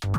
Does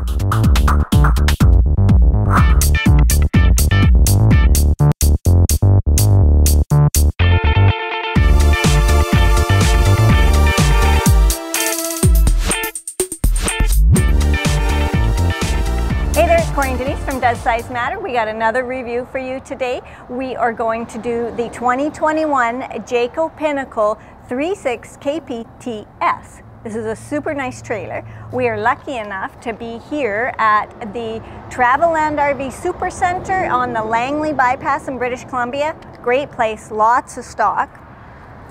Size Matter? We got another review for you today. We are going to do the 2021 Jayco Pinnacle 36KPTS. This is a super nice trailer. We are lucky enough to be here at the Travelland RV Super Center on the Langley Bypass in British Columbia. Great place, lots of stock.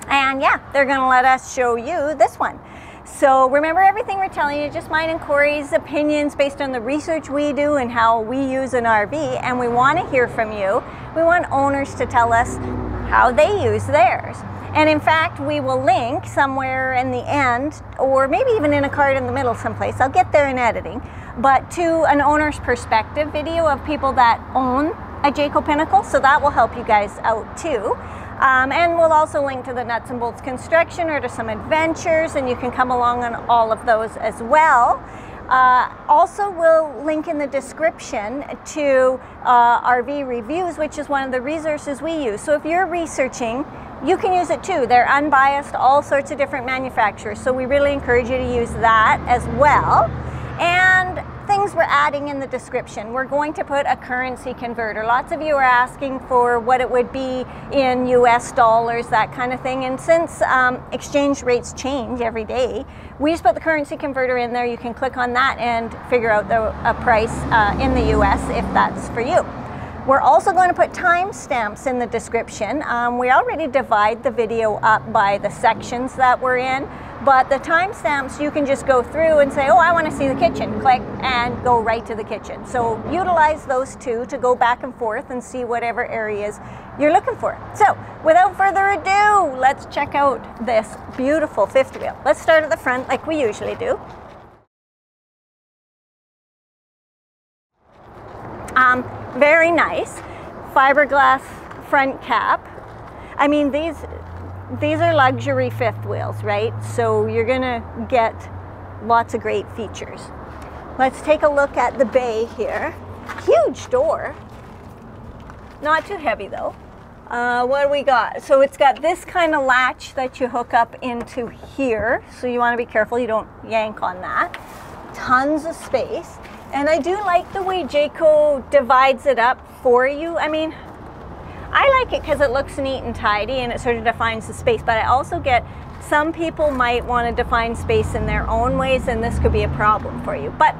And yeah, they're gonna let us show you this one. So remember, everything we're telling you, just mine and Corey's opinions based on the research we do and how we use an RV, and we want to hear from you. We want owners to tell us how they use theirs. And in fact, we will link somewhere in the end, or maybe even in a card in the middle someplace, I'll get there in editing, but to an owner's perspective video of people that own a Jayco Pinnacle, so that will help you guys out too. And we'll also link to the nuts and bolts construction or to some adventures, and you can come along on all of those as well. Also, we'll link in the description to RV reviews, which is one of the resources we use. So if you're researching, you can use it too. They're unbiased, all sorts of different manufacturers. So we really encourage you to use that as well. And things we're adding in the description. We're going to put a currency converter. Lots of you are asking for what it would be in US dollars, that kind of thing. And since exchange rates change every day, we just put the currency converter in there. You can click on that and figure out a price in the US if that's for you. We're also going to put timestamps in the description. We already divide the video up by the sections that we're in, but the timestamps you can just go through and say, oh, I want to see the kitchen, click, and go right to the kitchen. So utilize those two to go back and forth and see whatever areas you're looking for. So without further ado, let's check out this beautiful fifth wheel. Let's start at the front like we usually do. Very nice fiberglass front cap. I mean, these are luxury fifth wheels, right? So you're gonna get lots of great features. Let's take a look at the bay here. Huge door, not too heavy though. What do we got? So it's got this kind of latch that you hook up into here. So you want to be careful you don't yank on that. Tons of space. And I do like the way Jayco divides it up for you. I mean, I like it because it looks neat and tidy and it sort of defines the space, but I also get some people might want to define space in their own ways, and this could be a problem for you. But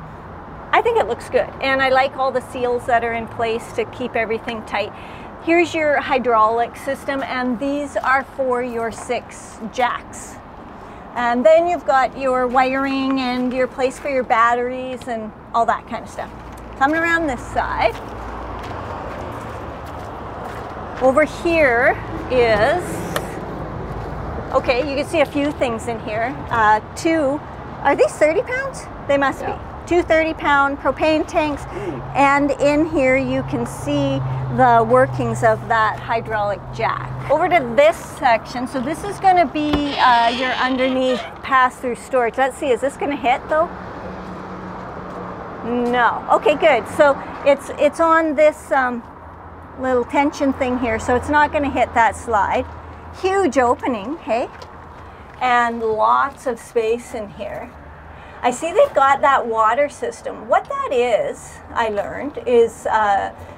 I think it looks good, and I like all the seals that are in place to keep everything tight. Here's your hydraulic system, and these are for your 6 jacks. And then you've got your wiring and your place for your batteries and all that kind of stuff. Coming around this side. Over here is, okay, you can see a few things in here. Are these 30 pounds? They must be. 2 30-pound propane tanks. And in here you can see the workings of that hydraulic jack. Over to this section, so this is going to be your underneath pass-through storage. Let's see, is this going to hit though? No. Okay, good. So it's on this little tension thing here, so it's not going to hit that slide. Huge opening, hey? And lots of space in here. I see they've got that water system. What that is, I learned, is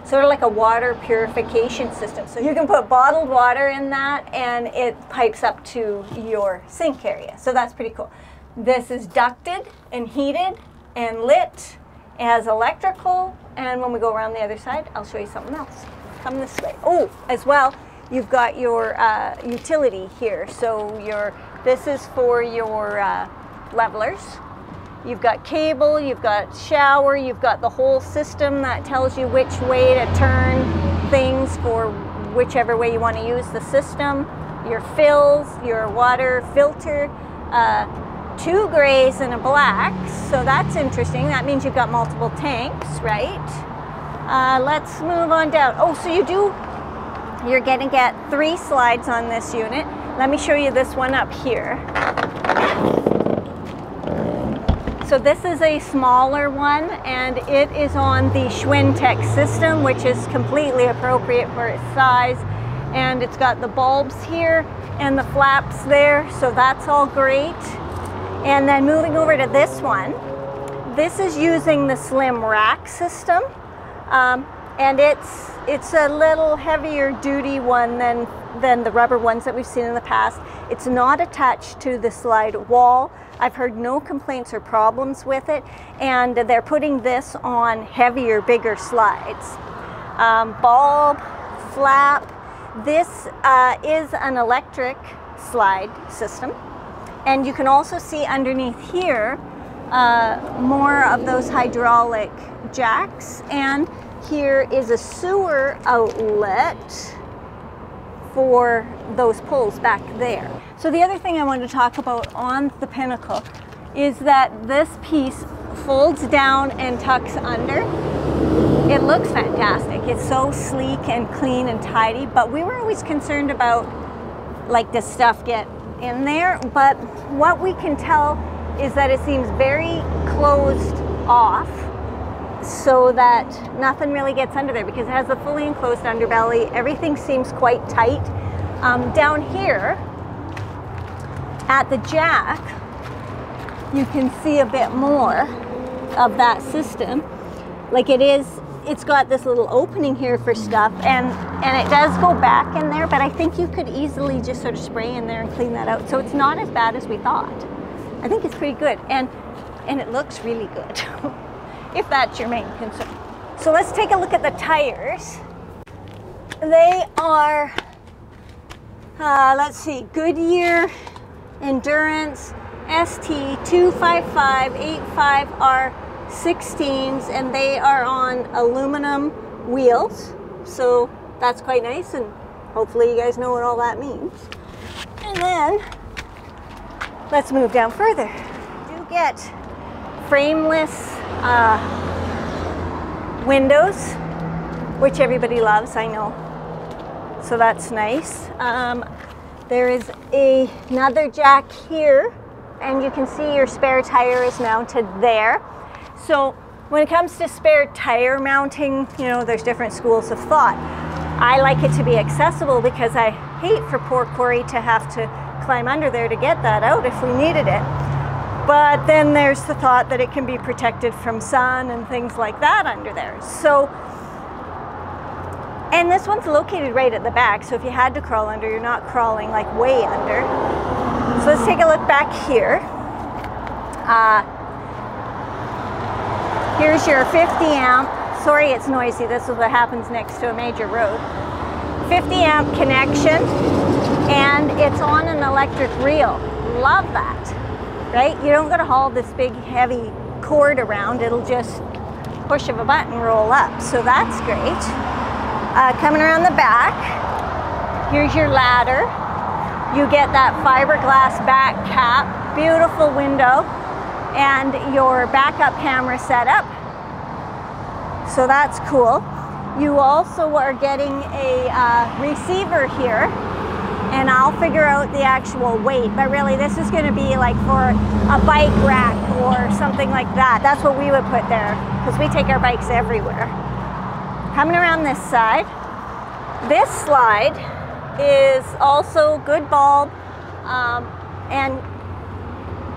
sort of like a water purification system. So you can put bottled water in that and it pipes up to your sink area. So that's pretty cool. This is ducted and heated and lit. It has electrical, and when we go around the other side, I'll show you something else. Come this way. Oh, as well, you've got your utility here. So this is for your levelers. You've got cable, you've got shower, you've got the whole system that tells you which way to turn things for whichever way you want to use the system. Your fills, your water filter, 2 grays and a black, so that's interesting. That means you've got multiple tanks, right? Let's move on down. Oh, so you're going to get 3 slides on this unit. Let me show you this one up here. So this is a smaller one, and it is on the Schwinn-Tech system, which is completely appropriate for its size. And it's got the bulbs here and the flaps there, so that's all great. And then moving over to this one, this is using the slim rack system, and it's a little heavier duty one than the rubber ones that we've seen in the past. It's not attached to the slide wall. I've heard no complaints or problems with it, and they're putting this on heavier, bigger slides. Bulb, flap. This is an electric slide system, and you can also see underneath here more of those hydraulic jacks, and here is a sewer outlet for those poles back there. So the other thing I wanted to talk about on the Pinnacle is that this piece folds down and tucks under. It looks fantastic. It's so sleek and clean and tidy, but we were always concerned about, like, does stuff get in there? But what we can tell is that it seems very closed off, so that nothing really gets under there, because it has a fully enclosed underbelly. Everything seems quite tight. Down here at the jack, you can see a bit more of that system. Like, it's got this little opening here for stuff, and it does go back in there, but I think you could easily just sort of spray in there and clean that out. So it's not as bad as we thought. I think it's pretty good, and it looks really good. If that's your main concern. So let's take a look at the tires. They are, let's see, Goodyear Endurance ST 255/85R16s, and they are on aluminum wheels. So that's quite nice, and hopefully you guys know what all that means. And then let's move down further. You do get frameless windows, which everybody loves, I know. So that's nice. There is another jack here, and you can see your spare tire is mounted there. So when it comes to spare tire mounting, you know, there's different schools of thought. I like it to be accessible because I hate for poor Corey to have to climb under there to get that out if we needed it. But then there's the thought that it can be protected from sun and things like that under there. So, and this one's located right at the back, so if you had to crawl under, you're not crawling like way under. So let's take a look back here. Here's your 50 amp. Sorry, it's noisy. This is what happens next to a major road. 50 amp connection, and it's on an electric reel. Love that. Right? You don't got to haul this big heavy cord around. It'll just push of a button roll up. So that's great. Coming around the back, here's your ladder. You get that fiberglass back cap, beautiful window, and your backup camera setup. So that's cool. You also are getting a receiver here, and I'll figure out the actual weight, but really this is going to be like for a bike rack or something like that. That's what we would put there, because we take our bikes everywhere. Coming around this side, this slide is also good bulb,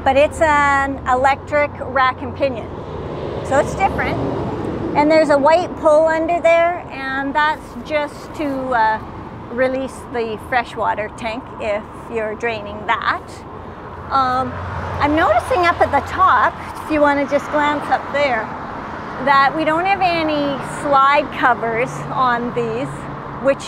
but it's an electric rack and pinion, so it's different. And there's a white pull under there, and that's just to release the freshwater tank if you're draining that. I'm noticing up at the top, if you want to just glance up there, that we don't have any slide covers on these, which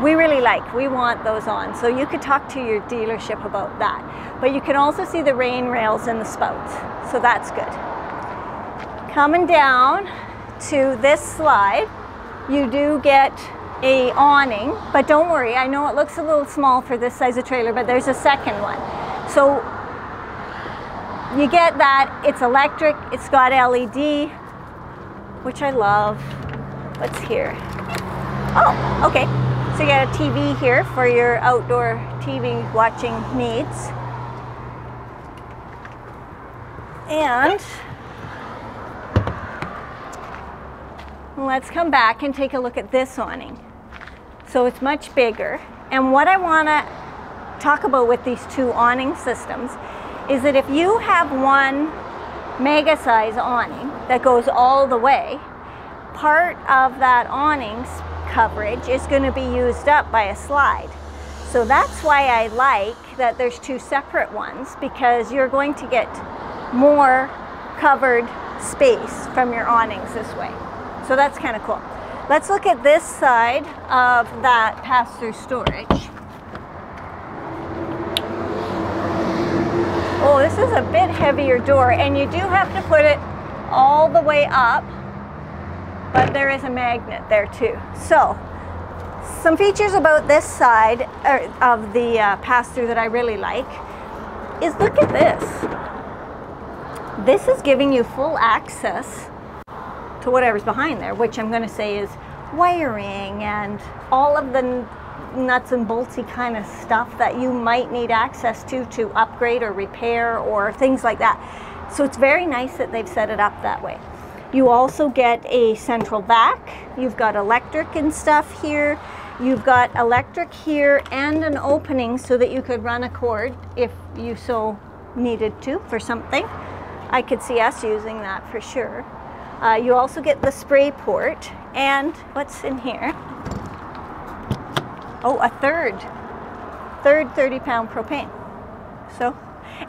we really like. We want those on. So you could talk to your dealership about that. But you can also see the rain rails and the spouts. So that's good. Coming down to this slide, you do get a awning, but don't worry, I know it looks a little small for this size of trailer, but there's a second one. So you get that, it's electric, it's got LED, which I love. What's here? Oh, okay. So you got a TV here for your outdoor TV watching needs. And let's come back and take a look at this awning. So it's much bigger. And what I want to talk about with these two awning systems is that if you have one mega size awning that goes all the way, part of that awning's coverage is going to be used up by a slide. So that's why I like that there's two separate ones, because you're going to get more covered space from your awnings this way. So that's kind of cool. Let's look at this side of that pass-through storage. Oh, this is a bit heavier door, and you do have to put it all the way up, but there is a magnet there too. So, some features about this side of the pass-through that I really like is, look at this. This is giving you full access to whatever's behind there, which I'm going to say is wiring and all of the nuts and boltsy kind of stuff that you might need access to upgrade or repair or things like that. So it's very nice that they've set it up that way. You also get a central vac. You've got electric and stuff here. You've got electric here and an opening so that you could run a cord if you so needed to for something. I could see us using that for sure. You also get the spray port, and what's in here? Oh, a third 30-pound propane. So,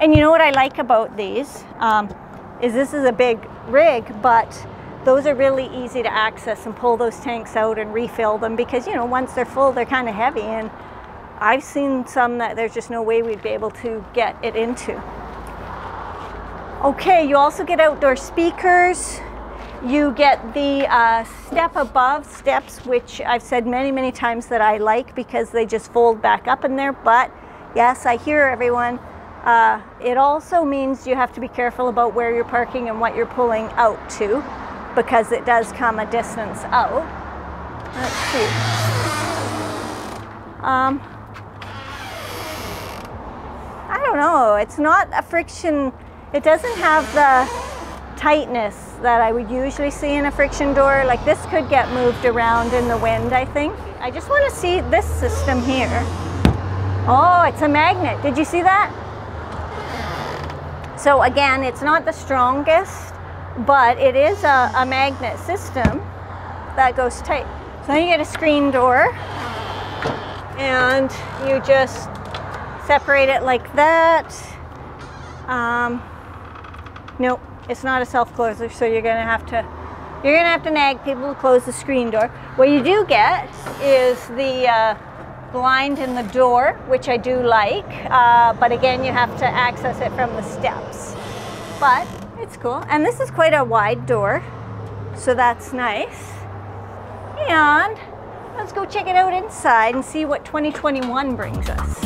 and you know what I like about these is this is a big rig, but those are really easy to access and pull those tanks out and refill them, because, you know, once they're full, they're kind of heavy, and I've seen some that there's just no way we'd be able to get it into. Okay, you also get outdoor speakers. You get the step above steps, which I've said many, many times that I like because they just fold back up in there. But yes, I hear everyone. It also means you have to be careful about where you're parking and what you're pulling out to, because it does come a distance out. Let's see. I don't know. It's not a friction. It doesn't have the tightness that I would usually see in a friction door. Like, this could get moved around in the wind, I think. I just want to see this system here. Oh, it's a magnet. Did you see that? So again, it's not the strongest, but it is a magnet system that goes tight. So you get a screen door, and you just separate it like that. Nope. It's not a self-closer, so you're gonna have to nag people to close the screen door. What you do get is the blind in the door, which I do like, but again, you have to access it from the steps. But it's cool, and this is quite a wide door, so that's nice. And let's go check it out inside and see what 2021 brings us.